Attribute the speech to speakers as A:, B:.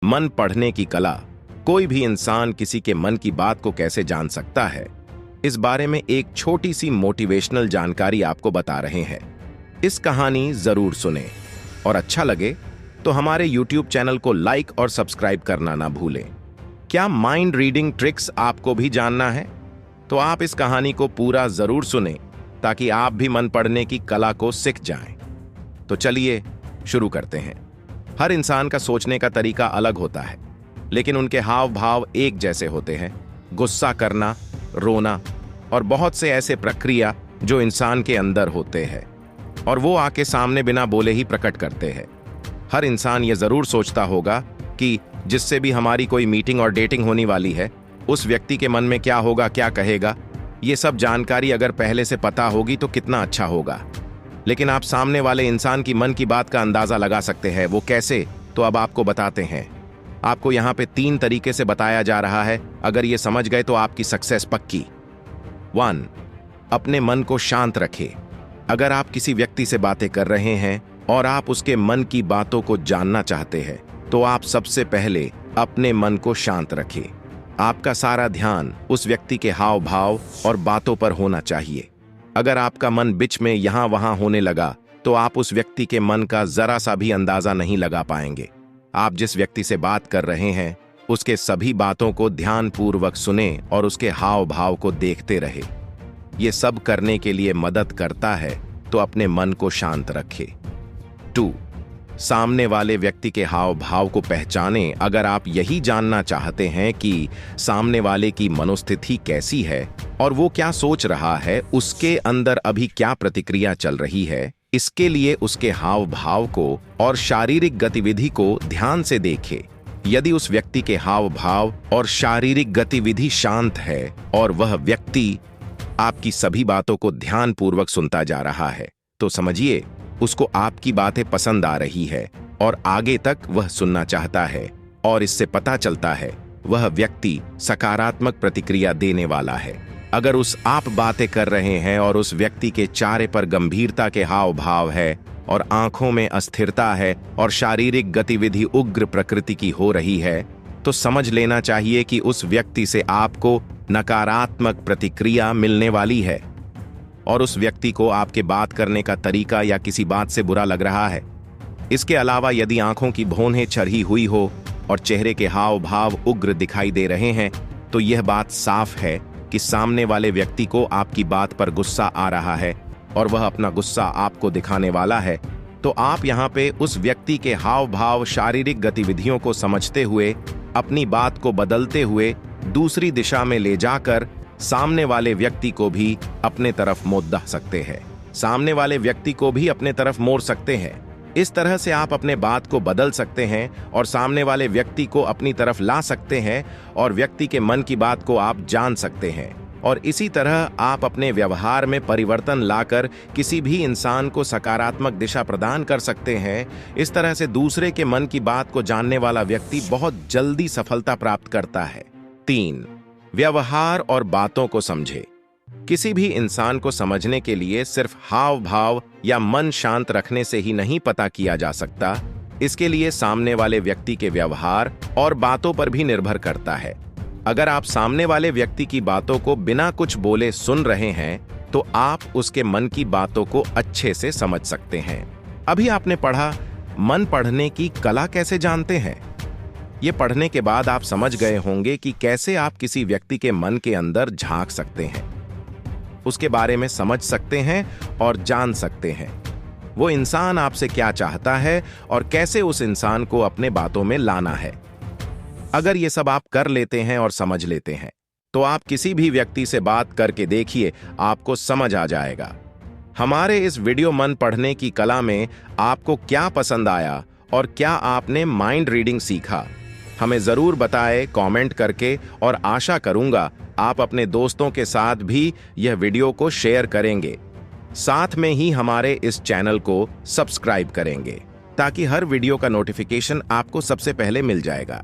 A: मन पढ़ने की कला। कोई भी इंसान किसी के मन की बात को कैसे जान सकता है, इस बारे में एक छोटी सी मोटिवेशनल जानकारी आपको बता रहे हैं। इस कहानी जरूर सुने और अच्छा लगे तो हमारे YouTube चैनल को लाइक और सब्सक्राइब करना ना भूलें। क्या माइंड रीडिंग ट्रिक्स आपको भी जानना है? तो आप इस कहानी को पूरा जरूर सुने ताकि आप भी मन पढ़ने की कला को सीख जाएं। तो चलिए शुरू करते हैं। हर इंसान का सोचने का तरीका अलग होता है, लेकिन उनके हाव भाव एक जैसे होते हैं। गुस्सा करना, रोना और बहुत से ऐसे प्रक्रिया जो इंसान के अंदर होते हैं और वो आके सामने बिना बोले ही प्रकट करते हैं। हर इंसान ये जरूर सोचता होगा कि जिससे भी हमारी कोई मीटिंग और डेटिंग होने वाली है, उस व्यक्ति के मन में क्या होगा, क्या कहेगा। ये सब जानकारी अगर पहले से पता होगी तो कितना अच्छा होगा। लेकिन आप सामने वाले इंसान की मन की बात का अंदाजा लगा सकते हैं। वो कैसे? तो अब आपको बताते हैं। आपको यहाँ पे 3 तरीके से बताया जा रहा है। अगर ये समझ गए तो आपकी सक्सेस पक्की। 1. अपने मन को शांत रखें। अगर आप किसी व्यक्ति से बातें कर रहे हैं और आप उसके मन की बातों को जानना चाहते हैं, तो आप सबसे पहले अपने मन को शांत रखें। आपका सारा ध्यान उस व्यक्ति के हाव भाव और बातों पर होना चाहिए। अगर आपका मन बीच में यहां वहां होने लगा तो आप उस व्यक्ति के मन का जरा सा भी अंदाजा नहीं लगा पाएंगे। आप जिस व्यक्ति से बात कर रहे हैं उसके सभी बातों को ध्यानपूर्वक सुने और उसके हाव भाव को देखते रहे। ये सब करने के लिए मदद करता है, तो अपने मन को शांत रखें। 2. सामने वाले व्यक्ति के हाव भाव को पहचानें। अगर आप यही जानना चाहते हैं कि सामने वाले की मनोस्थिति कैसी है और वो क्या सोच रहा है, उसके अंदर अभी क्या प्रतिक्रिया चल रही है, इसके लिए उसके हाव भाव को और शारीरिक गतिविधि को ध्यान से देखें। यदि उस व्यक्ति के हाव भाव और शारीरिक गतिविधि शांत है और वह व्यक्ति आपकी सभी बातों को ध्यानपूर्वक सुनता जा रहा है, तो समझिए उसको आपकी बातें पसंद आ रही है और आगे तक वह सुनना चाहता है। और इससे पता चलता है वह व्यक्ति सकारात्मक प्रतिक्रिया देने वाला है। अगर आप बातें कर रहे हैं और उस व्यक्ति के चेहरे पर गंभीरता के हाव भाव है और आंखों में अस्थिरता है और शारीरिक गतिविधि उग्र प्रकृति की हो रही है, तो समझ लेना चाहिए कि उस व्यक्ति से आपको नकारात्मक प्रतिक्रिया मिलने वाली है और उस व्यक्ति को आपके बात करने का तरीका या किसी बात से बुरा लग रहा है। इसके अलावा यदि आंखों की भौहें चढ़ी हुई हो और चेहरे के हाव भाव उग्र दिखाई दे रहे हैं, तो यह बात साफ है कि सामने वाले व्यक्ति को आपकी बात पर गुस्सा आ रहा है और वह अपना गुस्सा आपको दिखाने वाला है। तो आप यहाँ पे उस व्यक्ति के हाव भाव, शारीरिक गतिविधियों को समझते हुए अपनी बात को बदलते हुए दूसरी दिशा में ले जाकर सामने वाले व्यक्ति को भी अपने तरफ मोड़ सकते हैं। सामने वाले व्यक्ति को भी अपने तरफ मोड़ सकते हैं। इस तरह से आप अपने बात को बदल सकते हैं और सामने वाले व्यक्ति को अपनी तरफ ला सकते हैं और व्यक्ति के मन की बात को आप जान सकते हैं। और इसी तरह आप अपने व्यवहार में परिवर्तन लाकर किसी भी इंसान को सकारात्मक दिशा प्रदान कर सकते हैं। इस तरह से दूसरे के मन की बात को जानने वाला व्यक्ति बहुत जल्दी सफलता प्राप्त करता है। 3. व्यवहार और बातों को समझे। किसी भी इंसान को समझने के लिए सिर्फ हाव भाव या मन शांत रखने से ही नहीं पता किया जा सकता। इसके लिए सामने वाले व्यक्ति के व्यवहार और बातों पर भी निर्भर करता है। अगर आप सामने वाले व्यक्ति की बातों को बिना कुछ बोले सुन रहे हैं, तो आप उसके मन की बातों को अच्छे से समझ सकते हैं। अभी आपने पढ़ा मन पढ़ने की कला कैसे जानते हैं। ये पढ़ने के बाद आप समझ गए होंगे कि कैसे आप किसी व्यक्ति के मन के अंदर झांक सकते हैं, उसके बारे में समझ सकते हैं और जान सकते हैं वो इंसान आपसे क्या चाहता है और कैसे उस इंसान को अपने बातों में लाना है। अगर ये सब आप कर लेते हैं और समझ लेते हैं, तो आप किसी भी व्यक्ति से बात करके देखिए, आपको समझ आ जाएगा। हमारे इस वीडियो मन पढ़ने की कला में आपको क्या पसंद आया और क्या आपने माइंड रीडिंग सीखा, हमें जरूर बताएं कमेंट करके। और आशा करूंगा आप अपने दोस्तों के साथ भी यह वीडियो को शेयर करेंगे। साथ में ही हमारे इस चैनल को सब्सक्राइब करेंगे ताकि हर वीडियो का नोटिफिकेशन आपको सबसे पहले मिल जाएगा।